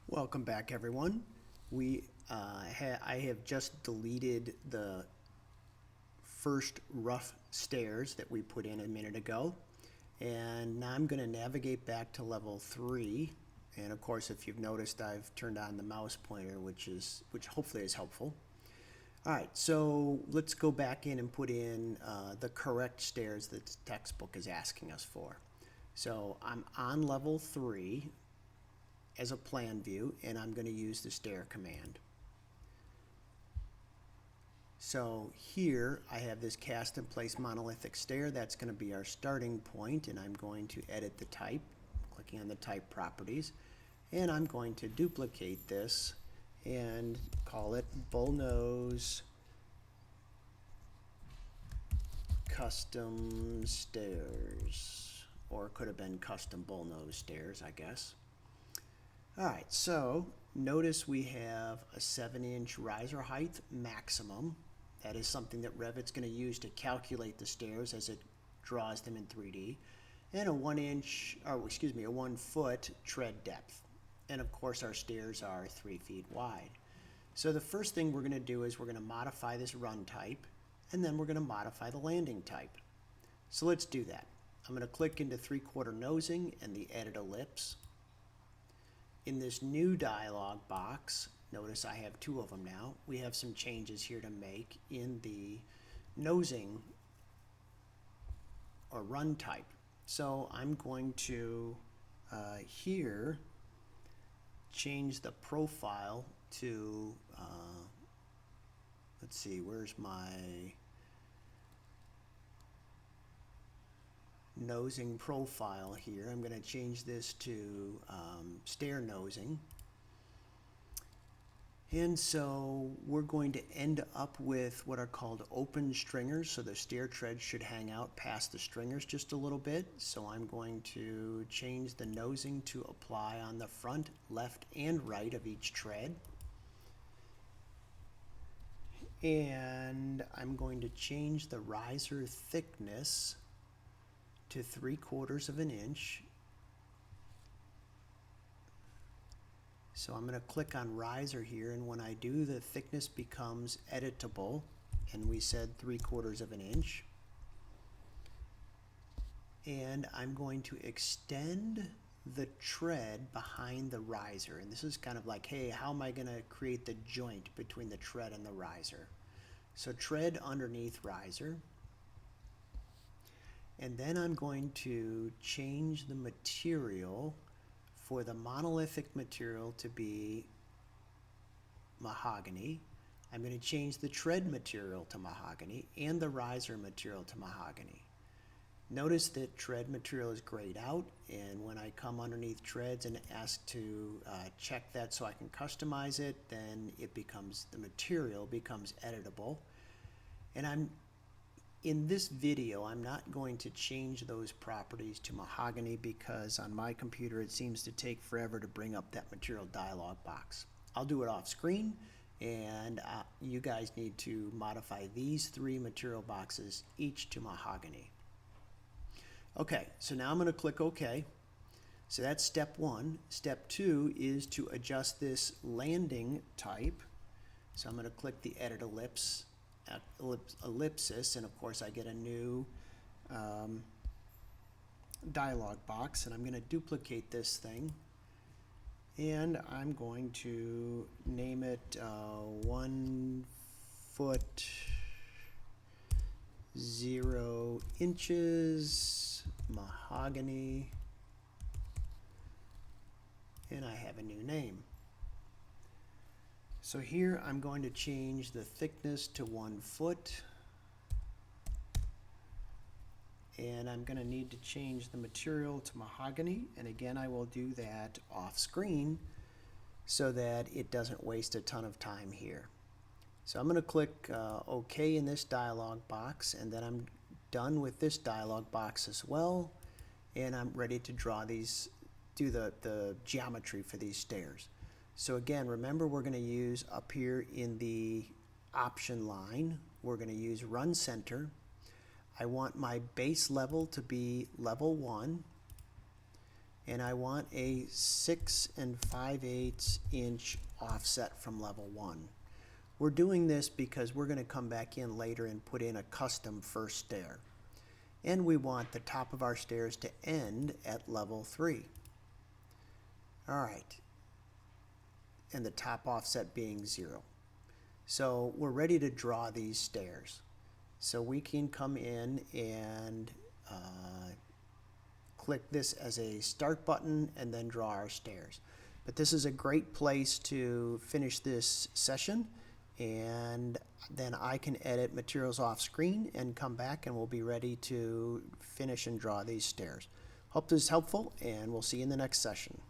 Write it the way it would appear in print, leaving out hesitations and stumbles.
Welcome back, everyone. I have just deleted the first rough stairs that we put in a minute ago, and now I'm going to navigate back to level 3. And of course, if you've noticed, I've turned on the mouse pointer, which hopefully is helpful. All right, so let's go back in and put in the correct stairs that the textbook is asking us for. So I'm on level 3 as a plan view, and I'm going to use the stair command. So here I have this cast in place monolithic stair. That's going to be our starting point, and I'm going to edit the type, clicking on the type properties, and I'm going to duplicate this and call it bullnose custom stairs, or it could have been custom bullnose stairs, I guess. All right, so notice we have a 7-inch riser height maximum. That is something that Revit's going to use to calculate the stairs as it draws them in 3D, and a 1 foot tread depth. And of course, our stairs are 3 feet wide. So the first thing we're going to do is we're going to modify this run type, and then we're going to modify the landing type. So let's do that. I'm going to click into 3/4 nosing and the edit ellipse. In this new dialog box, notice I have 2 of them now. We have some changes here to make in the nosing or run type. So I'm going to here change the profile to, let's see, where's my nosing profile here. I'm going to change this to stair nosing. And so we're going to end up with what are called open stringers. So the stair treads should hang out past the stringers just a little bit. So I'm going to change the nosing to apply on the front, left, and right of each tread. And I'm going to change the riser thickness to 3/4 of an inch. So I'm going to click on riser here, and when I do, the thickness becomes editable, and we said 3/4 of an inch. And I'm going to extend the tread behind the riser, and this is kind of like, hey, how am I going to create the joint between the tread and the riser? So tread underneath riser. And then I'm going to change the material for the monolithic material to be mahogany. I'm going to change the tread material to mahogany and the riser material to mahogany. Notice that tread material is grayed out, and when I come underneath treads and ask to check that so I can customize it, then the material becomes editable. And in this video, I'm not going to change those properties to mahogany because on my computer it seems to take forever to bring up that material dialog box. I'll do it off screen, and you guys need to modify these 3 material boxes each to mahogany. Okay, so now I'm going to click OK. So that's step 1. Step 2 is to adjust this landing type. So I'm going to click the edit ellipsis, and of course I get a new dialog box, and I'm going to duplicate this thing, and I'm going to name it 1 foot 0 inches mahogany, and I have a new name. So here I'm going to change the thickness to 1 foot, and I'm going to need to change the material to mahogany, and again I will do that off screen so that it doesn't waste a ton of time here. So I'm going to click OK in this dialog box, and then I'm done with this dialog box as well, and I'm ready to do the geometry for these stairs. So again, remember, we're going to use up here in the option line, we're going to use run center. I want my base level to be level 1, and I want a 6 5/8 inch offset from level 1. We're doing this because we're going to come back in later and put in a custom first stair. And we want the top of our stairs to end at level 3. All right. And the top offset being 0. So we're ready to draw these stairs. So we can come in and click this as a start button and then draw our stairs. But this is a great place to finish this session, and then I can edit materials off screen and come back and we'll be ready to finish and draw these stairs. Hope this is helpful, and we'll see you in the next session.